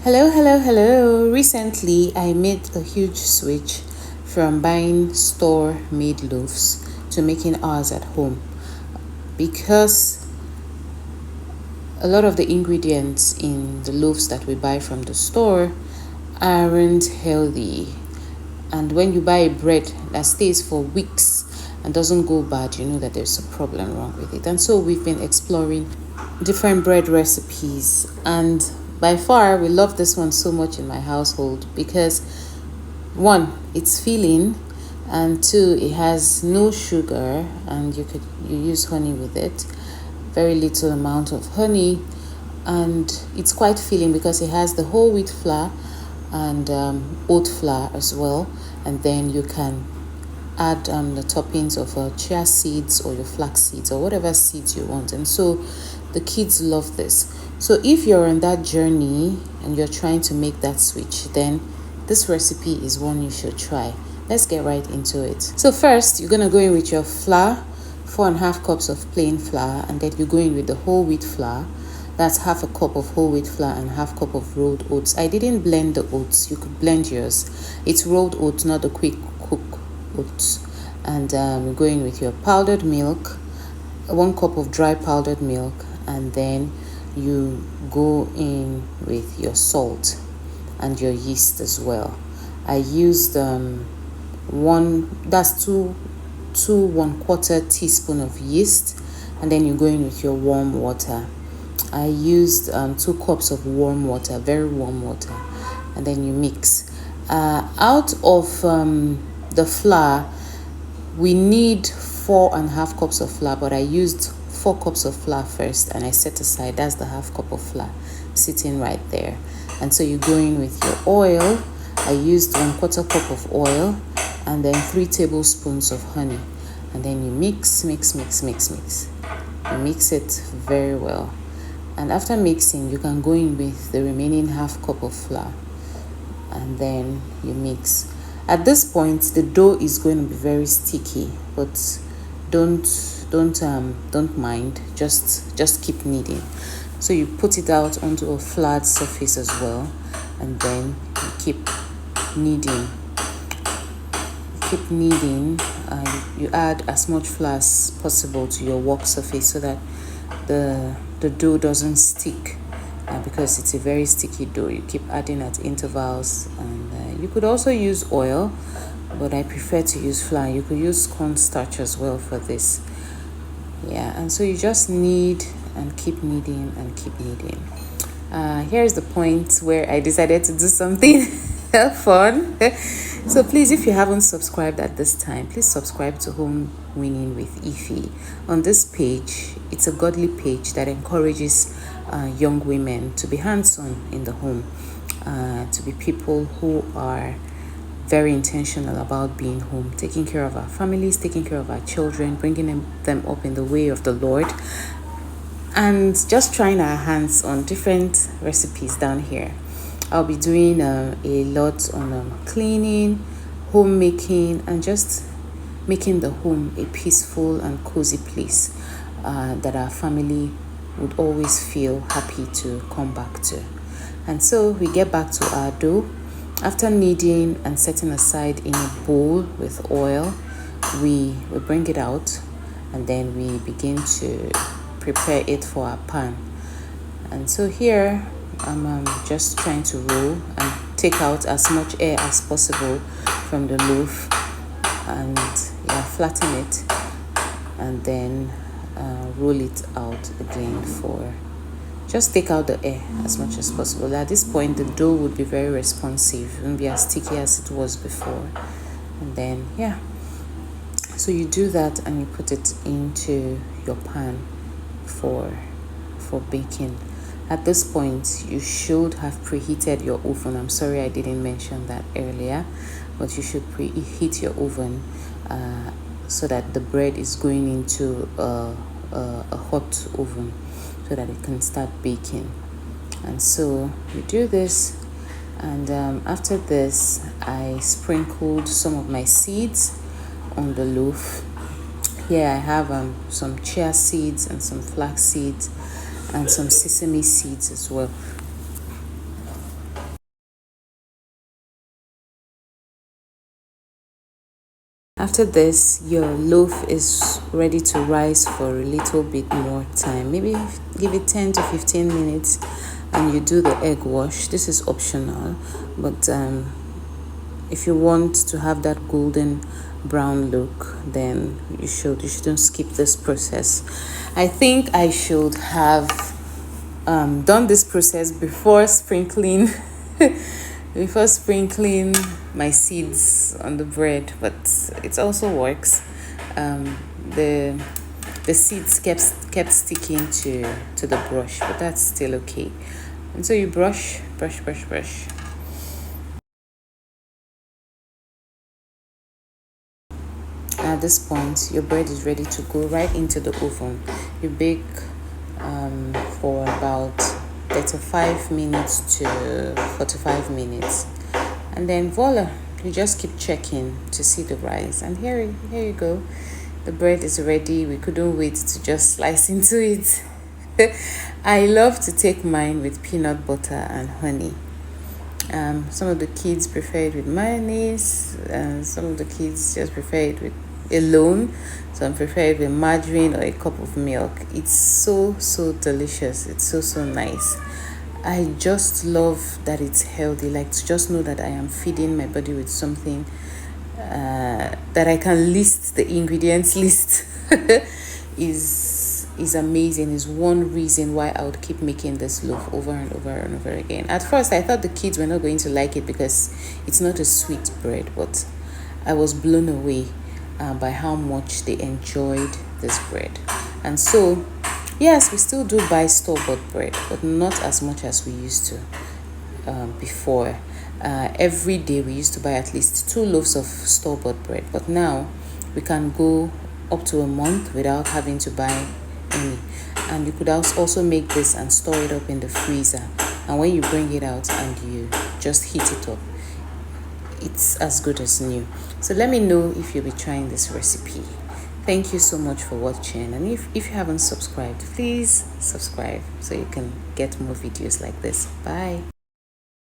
Hello. Recently, I made a huge switch from buying store-made loaves to making ours at home because a lot of the ingredients in the loaves that we buy from the store aren't healthy. And when you buy a bread that stays for weeks and doesn't go bad, you know that there's a problem wrong with it. And so we've been exploring different bread recipes, and by far we love this one so much in my household because one, it's filling, and two, it has no sugar and you use honey with it, very little amount of honey, and it's quite filling because it has the whole wheat flour and oat flour as well, and then you can add the toppings of chia seeds or your flax seeds or whatever seeds you want. And so the kids love this. So if you're on that journey and you're trying to make that switch, then this recipe is one you should try. Let's get right into it. So first, you're going to go in with your flour, 4.5 cups of plain flour, and then you go in with the whole wheat flour. That's half a cup of whole wheat flour and half cup of rolled oats. I didn't blend the oats. You could blend yours. It's rolled oats, not the quick cook oats. And you're going with your powdered milk, 1 cup of dry powdered milk, and then you go in with your salt and your yeast as well. I used two 1/4 teaspoon of yeast, and then you go in with your warm water. I used 2 cups of warm water, very warm water, and then you mix. Out of the flour, we need 4.5 cups of flour, but I used 4 cups of flour first and I set aside. That's the half cup of flour sitting right there. And so you go in with your oil. I used 1/4 cup of oil and then 3 tablespoons of honey, and then you mix. You mix it very well, and after mixing you can go in with the remaining half cup of flour, and then you mix. At this point the dough is going to be very sticky, but don't mind, just keep kneading. So you put it out onto a flat surface as well, and then you keep kneading. You add as much flour as possible to your work surface so that the dough doesn't stick, because it's a very sticky dough. You keep adding at intervals, and you could also use oil, but I prefer to use flour. You could use cornstarch as well for this. And so you just knead and keep kneading. Here's the point where I decided to do something fun. So please, if you haven't subscribed at this time, please subscribe to Home Winning with Ify. On this page, it's a godly page that encourages young women to be hands-on in the home, to be people who are very intentional about being home, taking care of our families, taking care of our children, bringing them up in the way of the Lord, and just trying our hands on different recipes down here. I'll be doing a lot on cleaning, homemaking, and just making the home a peaceful and cozy place that our family would always feel happy to come back to. And so we get back to our dough. After kneading and setting aside in a bowl with oil, we bring it out, and then we begin to prepare it for our pan. And so here I'm just trying to roll and take out as much air as possible from the loaf, and flatten it, and then roll it out again. Just take out the air as much as possible. At this point the dough would be very responsive, it won't be as sticky as it was before. And then so you do that and you put it into your pan for baking. At this point you should have preheated your oven. I'm sorry I didn't mention that earlier, but you should preheat your oven so that the bread is going into a hot oven so that it can start baking. And so you do this, and after this I sprinkled some of my seeds on the loaf. Here I have some chia seeds and some flax seeds and some sesame seeds as well. After this, your loaf is ready to rise for a little bit more time. Maybe give it 10 to 15 minutes and you do the egg wash. This is optional, but if you want to have that golden brown look, then you shouldn't skip this process. I think I should have done this process before sprinkling my seeds on the bread, but it also works. The seeds kept sticking to the brush, but that's still okay. And so you brush. At this point, your bread is ready to go right into the oven. You bake for about 35 minutes to 45 minutes, and then voila, you just keep checking to see the rise. And here you go, the bread is ready. We couldn't wait to just slice into it. I love to take mine with peanut butter and honey. Some of the kids prefer it with mayonnaise, and some of the kids just prefer it with alone. Some prefer it with margarine or a cup of milk. It's so delicious. It's so nice. I just love that it's healthy. Like, to just know that I am feeding my body with something that I can list the ingredients list is amazing. Is one reason why I would keep making this loaf over and over again. At first, I thought the kids were not going to like it because it's not a sweet bread, but I was blown away by how much they enjoyed this bread. And so, yes, we still do buy store-bought bread, but not as much as we used to before. Every day we used to buy at least 2 loaves of store-bought bread, but now we can go up to a month without having to buy any. And you could also make this and store it up in the freezer, and when you bring it out and you just heat it up, it's as good as new. So let me know if you'll be trying this recipe. Thank you so much for watching, and if you haven't subscribed, please subscribe so you can get more videos like this. Bye.